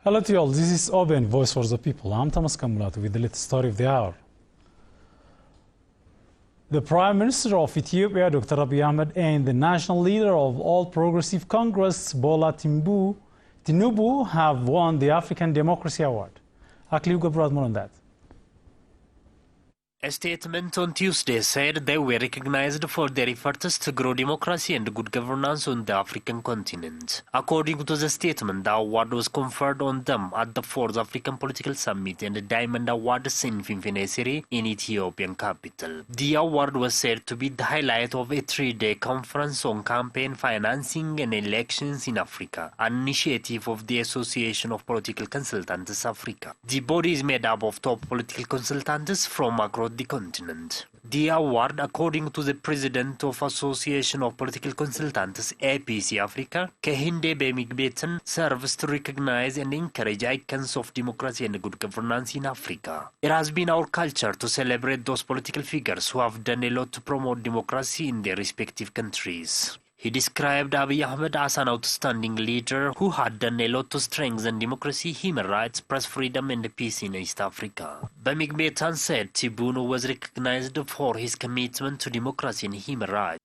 Hello to you all, this is Oben, Voice for the People. I'm Thomas Kamulatu with the latest story of the hour. The Prime Minister of Ethiopia, Dr. Abiy Ahmed, and the national leader of All Progressive Congress, Bola Tinubu, have won the African Democracy Award. Akliu Gabrad more on that. A statement on Tuesday said they were recognized for their efforts to grow democracy and good governance on the African continent. According to the statement, the award was conferred on them at the 4th African Political Summit and the Diamond Awards in Finfinne in Ethiopian capital. The award was said to be the highlight of a 3-day conference on campaign financing and elections in Africa, an initiative of the Association of Political Consultants Africa. The body is made up of top political consultants from across the continent. The award, according to the president of Association of Political Consultants APC Africa, Kehinde Bemigbeten, serves to recognize and encourage icons of democracy and good governance in Africa. It has been our culture to celebrate those political figures who have done a lot to promote democracy in their respective countries. He described Abiy Ahmed as an outstanding leader who had done a lot to strengthen democracy, human rights, press freedom and peace in East Africa. Bemigbetan said Tibunu was recognized for his commitment to democracy and human rights.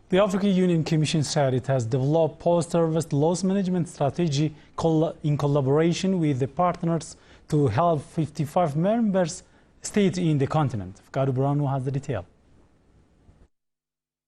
The African Union Commission said it has developed post-harvest loss management strategy in collaboration with the partners to help 55 member states in the continent. Fkadu Branu has the detail.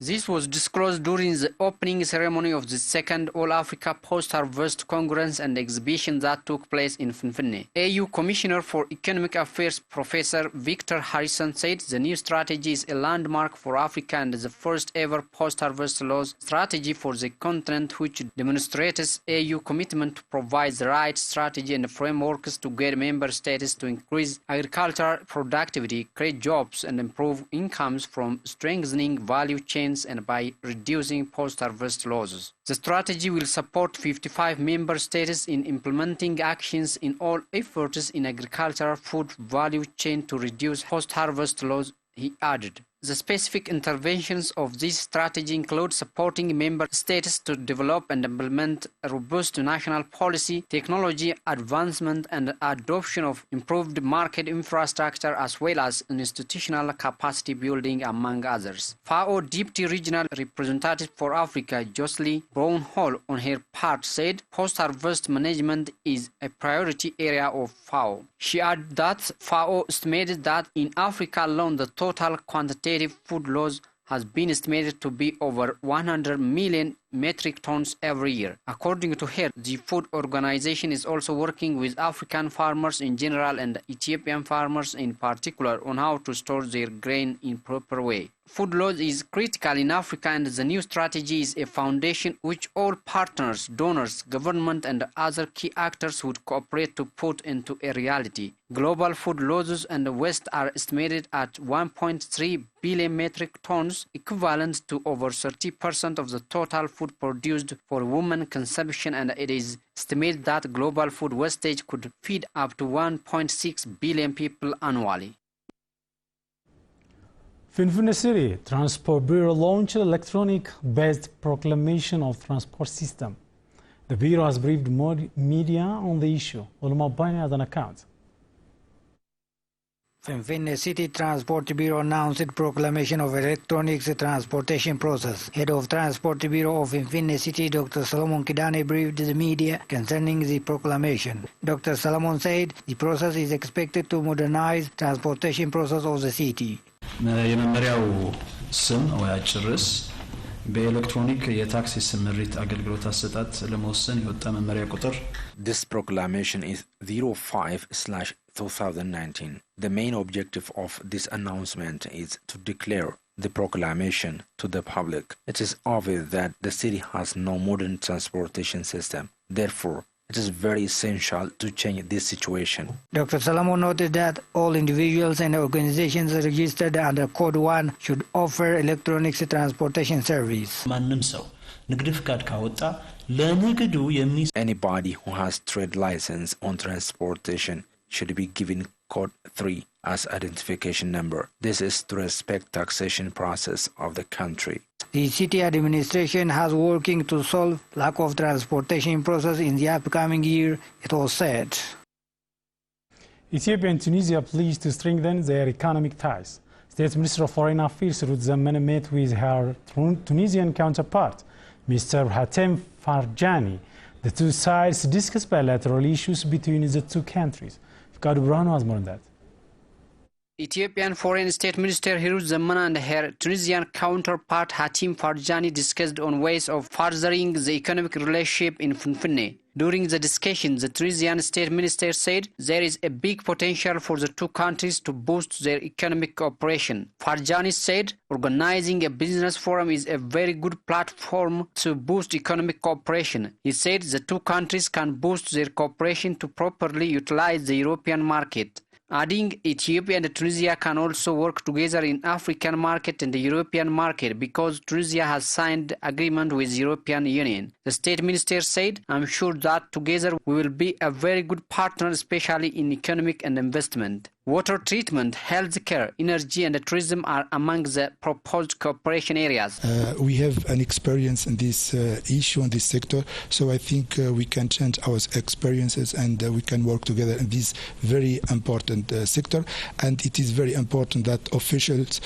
This was disclosed during the opening ceremony of the second All-Africa Post-Harvest Congress and Exhibition that took place in Finfinne. AU Commissioner for Economic Affairs Professor Victor Harrison said the new strategy is a landmark for Africa and the first ever post-harvest loss strategy for the continent, which demonstrates AU commitment to provide the right strategy and frameworks to guide member states to increase agricultural productivity, create jobs and improve incomes from strengthening value chains and by reducing post-harvest losses. The strategy will support 55 member states in implementing actions in all efforts in agricultural food value chain to reduce post-harvest loss, he added. The specific interventions of this strategy include supporting member states to develop and implement a robust national policy, technology advancement and adoption of improved market infrastructure as well as institutional capacity building, among others. FAO Deputy Regional Representative for Africa, Jocelyn Brown-Hall, on her part said post-harvest management is a priority area of FAO. She added that FAO estimated that in Africa alone the total quantitative food loss has been estimated to be over 100 million metric tons every year. According to her, the Food Organization is also working with African farmers in general and Ethiopian farmers in particular on how to store their grain in proper way. Food loss is critical in Africa and the new strategy is a foundation which all partners, donors, government and other key actors would cooperate to put into a reality. Global food losses and waste are estimated at 1.3 billion metric tons, equivalent to over 30% of the total food produced for human consumption, and it is estimated that global food wastage could feed up to 1.6 billion people annually. Finfinne City Transport Bureau launched electronic-based proclamation of transport system. The Bureau has briefed media on the issue. Oluma Bani has an account. Finfinne City Transport Bureau announced proclamation of electronic transportation process. Head of Transport Bureau of Finfinne City, Dr. Solomon Kidane, briefed the media concerning the proclamation. Dr. Solomon said the process is expected to modernize transportation process of the city. የመመሪያው ስም ወይ አጭርስ በኤሌክትሮኒክ የታክሲ ስምሪት አገልግሎት አሰጣጥ ለመወሰን የወጣ መመሪያ ቁጥር This proclamation is 05/2019. The main objective of this announcement is to declare the proclamation to the public. It is obvious that the city has no modern transportation system. Therefore, it is very essential to change this situation. Dr. Solomon noted that all individuals and organizations registered under Code 1 should offer electronic transportation service. ማንም ሰው ንግድ ፍቃድ ካወጣ ለንግዱ Anybody who has trade license on transportation should be given Code 3 as identification number. This is to respect taxation process of the country. The city administration has working to solve lack of transportation process in the upcoming year, it was said. Ethiopia and Tunisia pledged to strengthen their economic ties. State Minister of Foreign Affairs Ruth Zemene met with her Tunisian counterpart, Mr. Hatem Farjani. The two sides discussed bilateral issues between the two countries. Fikadu Brano has more on that. Ethiopian Foreign State Minister Hirut Zemene and her Tunisian counterpart Hatem Farjani discussed on ways of furthering the economic relationship in Finfinne. During the discussion, the Tunisian State Minister said there is a big potential for the two countries to boost their economic cooperation. Farjani said organizing a business forum is a very good platform to boost economic cooperation. He said the two countries can boost their cooperation to properly utilize the European market. Adding, Ethiopia and Tunisia can also work together in African market and the European market because Tunisia has signed agreement with European Union. The state minister said, "I'm sure that together we will be a very good partner, especially in economic and investment." Water treatment, healthcare, energy and tourism are among the proposed cooperation areas. We have an experience in this issue, in this sector, so I think we can change our experiences and we can work together in this very important sector. And it is very important that officials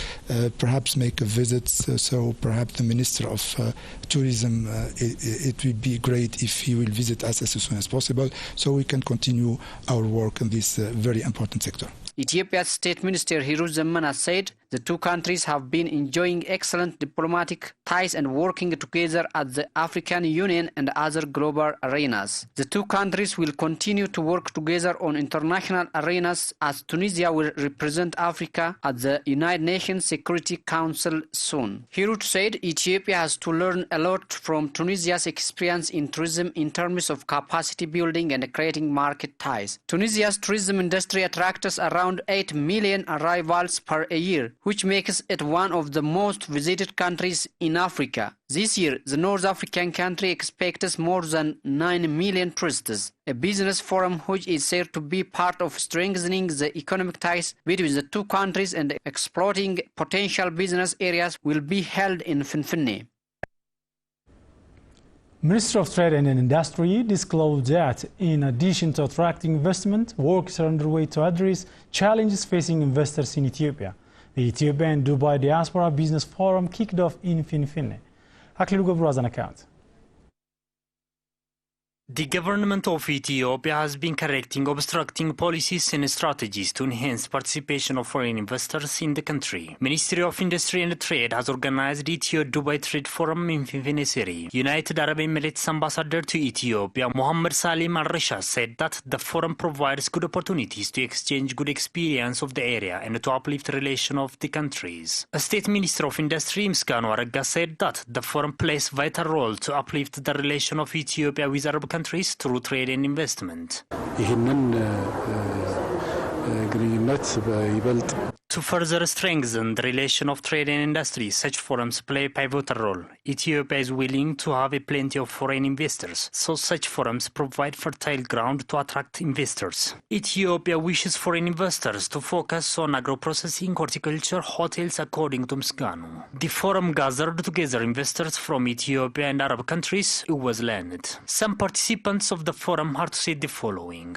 perhaps make visits, so perhaps the Minister of Tourism, it would be great if he will visit us as soon as possible, so we can continue our work in this very important sector. Ethiopia's State Minister Hirut Zemene said the two countries have been enjoying excellent diplomatic ties and working together at the African Union and other global arenas. The two countries will continue to work together on international arenas as Tunisia will represent Africa at the United Nations Security Council soon. Hirut said Ethiopia has to learn a lot from Tunisia's experience in tourism in terms of capacity building and creating market ties. Tunisia's tourism industry attracts around 8 million arrivals per year, which makes it one of the most visited countries in Africa. This year, the North African country expects more than 9 million tourists. A business forum which is said to be part of strengthening the economic ties between the two countries and exploiting potential business areas will be held in Finfinne. Minister of Trade and Industry disclosed that in addition to attracting investment, works are underway to address challenges facing investors in Ethiopia. The Ethiopia and Dubai Diaspora Business Forum kicked off in Finfinne. Aklilu Gobru has an account. The government of Ethiopia has been correcting obstructing policies and strategies to enhance participation of foreign investors in the country. Ministry of Industry and Trade has organized Ethio-Dubai Trade Forum in Finfinne City. United Arab Emirates Ambassador to Ethiopia, Mohammed Salim Al-Risha, said that the forum provides good opportunities to exchange good experience of the area and to uplift the relation of the countries. A State Minister of Industry, Msganu Aragga, said that the forum plays a vital role to uplift the relation of Ethiopia with Arab countries through trade and investment. To further strengthen the relation of trade and industry, such forums play a pivotal role. Ethiopia is willing to have plenty of foreign investors, so such forums provide fertile ground to attract investors. Ethiopia wishes foreign investors to focus on agro-processing, horticulture, hotels, according to Msganu. The forum gathered together investors from Ethiopia and Arab countries. It was learned. Some participants of the forum had to say the following.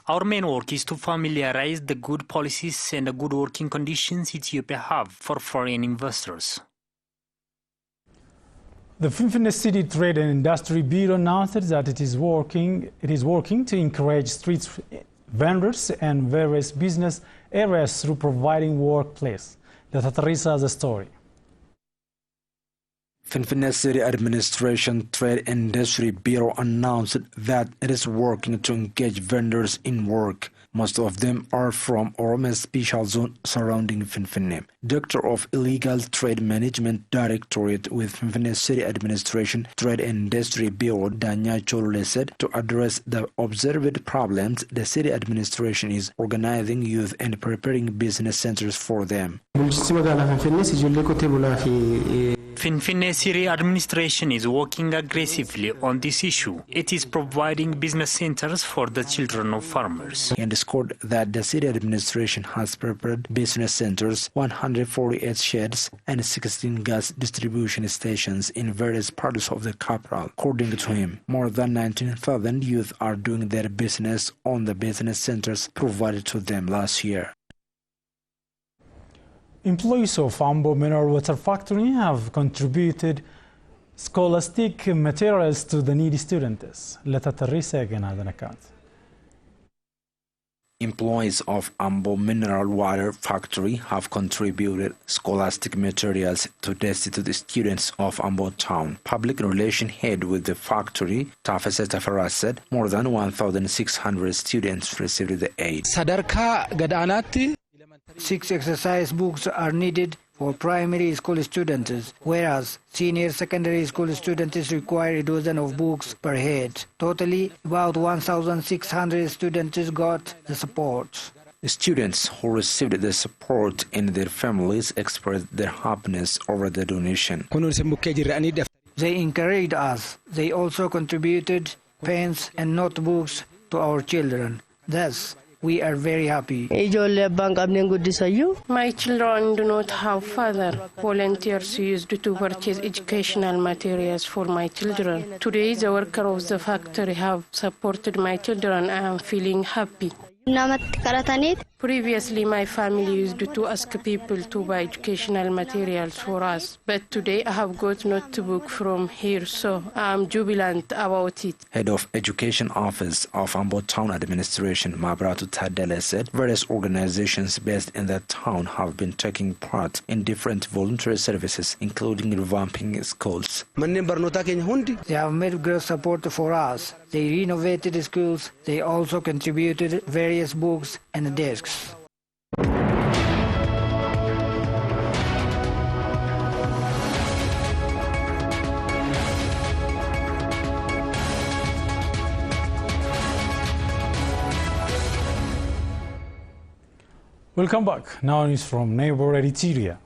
Our main work is to familiarize the good policies and the good working conditions Ethiopia have for foreign investors. The Finfinne City Trade and Industry Bureau announced that it is working to encourage street vendors and various business areas through providing workplace. Dr. Teresa has a story. Finfinne City Administration Trade and Industry Bureau announced that it is working to engage vendors in work. Most of them are from Oromia Special Zone surrounding Finfinne. Director of Illegal Trade Management Directorate with Finfinne City Administration Trade and Industry Bureau, Danya Cholule, said to address the observed problems, the city administration is organizing youth and preparing business centers for them. Finfinne City administration is working aggressively on this issue. It is providing business centers for the children of farmers. He underscored that the city administration has prepared business centers, 148 sheds, and 16 gas distribution stations in various parts of the capital. According to him, more than 19,000 youth are doing their business on the business centers provided to them last year. Employees of Ambo Mineral Water Factory have contributed scholastic materials to the needy students. Let us again هذا account. Employees of Ambo Mineral Water Factory have contributed scholastic materials to destitute students of Ambo Town. Public Relations Head with the factory, Tafese Tafara, said more than 1,600 students received the aid. 6 exercise books are needed for primary school students, whereas senior secondary school students require a dozen of books per head. Totally, about 1,600 students got the support. The students who received the support and their families expressed their happiness over the donation. They encouraged us. They also contributed pens and notebooks to our children. Thus, we are very happy. My children do not have father. Volunteers used to purchase educational materials for my children. Today, the workers of the factory have supported my children. I am feeling happy. Previously, my family used to ask people to buy educational materials for us, but today I have got notebook from here, so I am jubilant about it. Head of Education Office of Ambo Town Administration, Mabratu Tadele, said various organizations based in the town have been taking part in different voluntary services, including revamping schools. They have made great support for us. They renovated schools. They also contributed various books and desks. Welcome back. Now news from neighbor Eritrea.